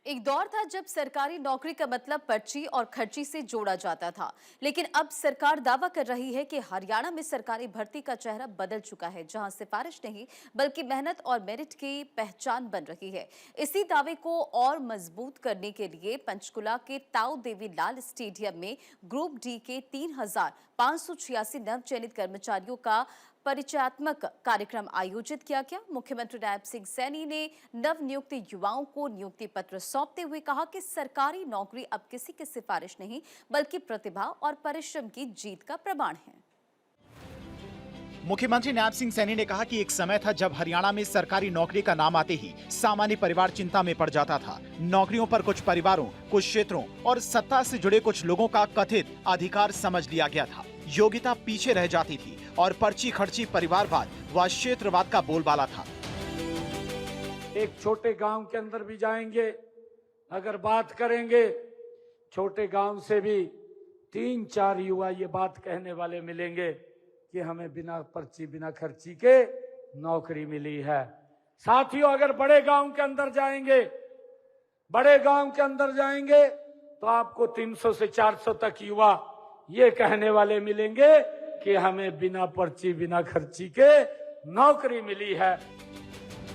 एक दौर था जब सरकारी नौकरी का मतलब पर्ची और खर्ची से जोड़ा जाता था। लेकिन अब सरकार दावा कर रही है कि हरियाणा में सरकारी भर्ती का चेहरा बदल चुका है, जहां सिफारिश नहीं बल्कि मेहनत और मेरिट की पहचान बन रही है। इसी दावे को और मजबूत करने के लिए पंचकुला के ताऊ देवी लाल स्टेडियम में ग्रुप डी के 3,586 नवचयनित कर्मचारियों का परिचयात्मक कार्यक्रम आयोजित किया गया। मुख्यमंत्री नायब सिंह सैनी ने नवनियुक्त युवाओं को नियुक्ति पत्र सौंपते हुए कहा कि सरकारी नौकरी अब किसी की सिफारिश नहीं बल्कि प्रतिभा और परिश्रम की जीत का प्रमाण है। मुख्यमंत्री नायब सिंह सैनी ने कहा कि एक समय था जब हरियाणा में सरकारी नौकरी का नाम आते ही सामान्य परिवार चिंता में पड़ जाता था। नौकरियों पर कुछ परिवारों, कुछ क्षेत्रों और सत्ता से जुड़े कुछ लोगों का कथित अधिकार समझ लिया गया था। योग्यता पीछे रह जाती थी और पर्ची खर्ची परिवारवाद व क्षेत्रवाद का बोलबाला था। एक छोटे गांव के अंदर भी जाएंगे, अगर बात करेंगे, छोटे गांव से भी 3-4 युवा ये बात कहने वाले मिलेंगे कि हमें बिना पर्ची बिना खर्ची के नौकरी मिली है। साथियों, अगर बड़े गांव के अंदर जाएंगे तो आपको 300 से 400 तक युवा ये कहने वाले मिलेंगे कि हमें बिना पर्ची बिना खर्ची के नौकरी मिली है।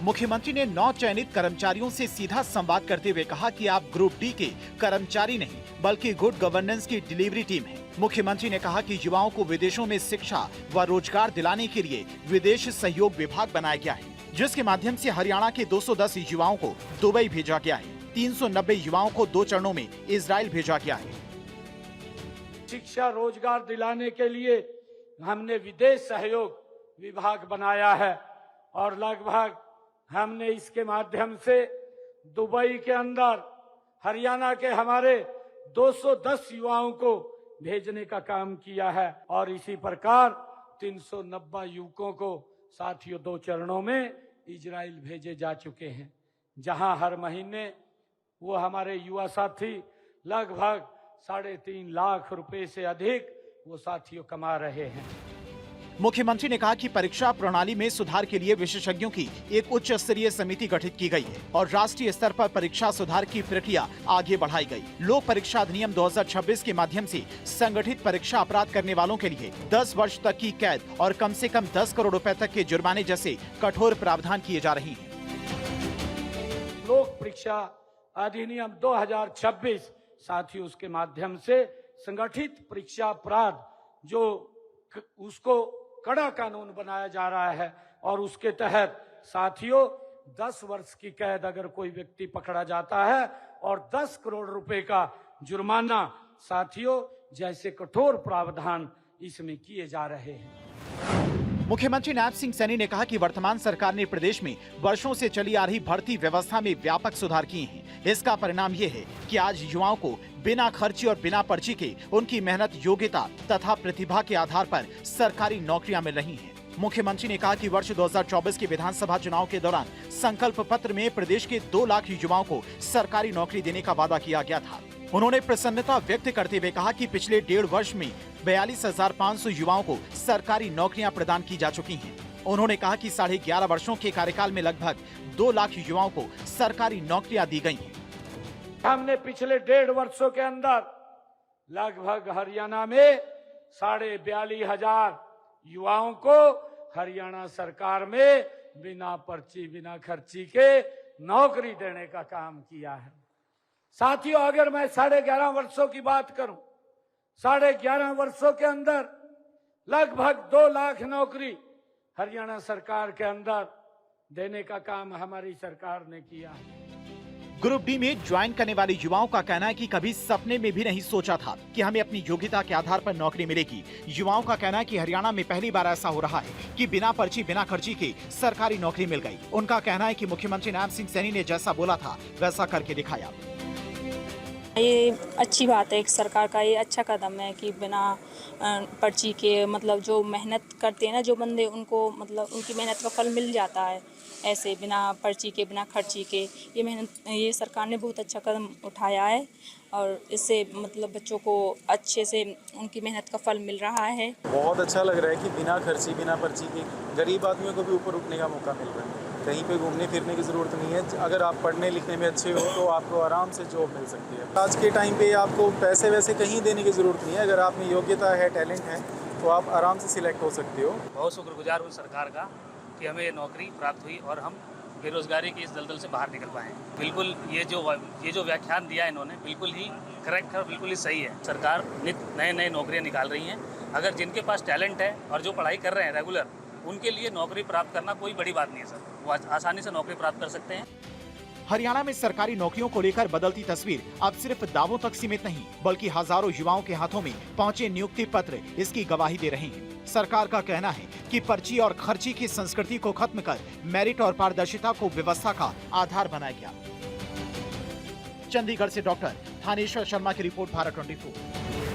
मुख्यमंत्री ने 9 चयनित कर्मचारियों से सीधा संवाद करते हुए कहा कि आप ग्रुप डी के कर्मचारी नहीं बल्कि गुड गवर्नेंस की डिलीवरी टीम हैं। मुख्यमंत्री ने कहा कि युवाओं को विदेशों में शिक्षा व रोजगार दिलाने के लिए विदेश सहयोग विभाग बनाया गया है, जिसके माध्यम से हरियाणा के 210 युवाओं को दुबई भेजा गया है। 390 युवाओं को 2 चरणों में इजराइल भेजा गया है। शिक्षा रोजगार दिलाने के लिए हमने विदेश सहयोग विभाग बनाया है और लगभग हमने इसके माध्यम से दुबई के अंदर हरियाणा के हमारे 210 युवाओं को भेजने का काम किया है और इसी प्रकार 390 युवकों को साथियों 2 चरणों में इजराइल भेजे जा चुके हैं, जहां हर महीने वो हमारे युवा साथी लगभग 3.5 लाख रुपए से अधिक वो साथियों कमा रहे हैं। मुख्यमंत्री ने कहा कि परीक्षा प्रणाली में सुधार के लिए विशेषज्ञों की एक उच्च स्तरीय समिति गठित की गई है और राष्ट्रीय स्तर पर परीक्षा सुधार की प्रक्रिया आगे बढ़ाई गई। लोक परीक्षा अधिनियम 2026 के माध्यम से संगठित परीक्षा अपराध करने वालों के लिए 10 वर्ष तक की कैद और कम से कम 10 करोड़ रुपए तक के जुर्माने जैसे कठोर प्रावधान किए जा रहे हैं। लोक परीक्षा अधिनियम 2026 साथियों उसके माध्यम से संगठित परीक्षा अपराध जो उसको कड़ा कानून बनाया जा रहा है और उसके तहत साथियों 10 वर्ष की कैद अगर कोई व्यक्ति पकड़ा जाता है और 10 करोड़ रुपए का जुर्माना साथियों जैसे कठोर प्रावधान इसमें किए जा रहे हैं। मुख्यमंत्री नायब सिंह सैनी ने कहा कि वर्तमान सरकार ने प्रदेश में वर्षों से चली आ रही भर्ती व्यवस्था में व्यापक सुधार किए हैं। इसका परिणाम ये है कि आज युवाओं को बिना खर्ची और बिना पर्ची के उनकी मेहनत, योग्यता तथा प्रतिभा के आधार पर सरकारी नौकरियां मिल रही हैं। मुख्यमंत्री ने कहा कि वर्ष 2024 के विधानसभा चुनाव के दौरान संकल्प पत्र में प्रदेश के 2 लाख युवाओं को सरकारी नौकरी देने का वादा किया गया था। उन्होंने प्रसन्नता व्यक्त करते हुए कहा कि पिछले 1.5 वर्ष में 42,500 युवाओं को सरकारी नौकरियां प्रदान की जा चुकी हैं। उन्होंने कहा कि 11.5 वर्षों के कार्यकाल में लगभग 2 लाख युवाओं को सरकारी नौकरियां दी गई हैं। हमने पिछले 1.5 वर्षों के अंदर लगभग हरियाणा में 42,500 युवाओं को हरियाणा सरकार में बिना पर्ची बिना खर्ची के नौकरी देने का काम किया है। साथियों, अगर मैं 11.5 वर्षों की बात करूं, 11.5 वर्षों के अंदर लगभग 2 लाख नौकरी हरियाणा सरकार के अंदर देने का काम हमारी सरकार ने किया है। ग्रुप डी में ज्वाइन करने वाले युवाओं का कहना है कि कभी सपने में भी नहीं सोचा था कि हमें अपनी योग्यता के आधार पर नौकरी मिलेगी। युवाओं का कहना है कि हरियाणा में पहली बार ऐसा हो रहा है कि बिना पर्ची बिना खर्ची के सरकारी नौकरी मिल गई। उनका कहना है कि मुख्यमंत्री नायब सिंह सैनी ने जैसा बोला था वैसा करके दिखाया। ये अच्छी बात है, एक सरकार का ये अच्छा कदम है कि बिना पर्ची के मतलब जो मेहनत करते हैं ना जो बंदे, उनको मतलब उनकी मेहनत का फल मिल जाता है। ऐसे बिना पर्ची के बिना खर्ची के ये सरकार ने बहुत अच्छा कदम उठाया है और इससे मतलब बच्चों को अच्छे से उनकी मेहनत का फल मिल रहा है। बहुत अच्छा लग रहा है कि बिना खर्ची बिना पर्ची के गरीब आदमियों को भी ऊपर उठने का मौका मिल रहा है। कहीं पे घूमने फिरने की ज़रूरत नहीं है। अगर आप पढ़ने लिखने में अच्छे हो तो आपको आराम से जॉब मिल सकती है। आज के टाइम पे आपको पैसे वैसे कहीं देने की ज़रूरत नहीं है। अगर आप में योग्यता है, टैलेंट है, तो आप आराम से सिलेक्ट हो सकते हो। बहुत शुक्रगुजार हूँ सरकार का कि हमें ये नौकरी प्राप्त हुई और हम बेरोजगारी की इस दलदल से बाहर निकल पाए। बिल्कुल ये जो व्याख्यान दिया इन्होंने बिल्कुल ही करेक्ट है, बिल्कुल ही सही है। सरकार नित नए नौकरियां निकाल रही हैं। अगर जिनके पास टैलेंट है और जो पढ़ाई कर रहे हैं रेगुलर, उनके लिए नौकरी प्राप्त करना कोई बड़ी बात नहीं है सर। वो आसानी से नौकरी प्राप्त कर सकते हैं। हरियाणा में सरकारी नौकरियों को लेकर बदलती तस्वीर अब सिर्फ दावों तक सीमित नहीं, बल्कि हजारों युवाओं के हाथों में पहुंचे नियुक्ति पत्र इसकी गवाही दे रहे हैं। सरकार का कहना है कि पर्ची और खर्ची की संस्कृति को खत्म कर मेरिट और पारदर्शिता को व्यवस्था का आधार बनाया गया। चंडीगढ़ से डॉक्टर थानेश्वर शर्मा की रिपोर्ट, भारत 24।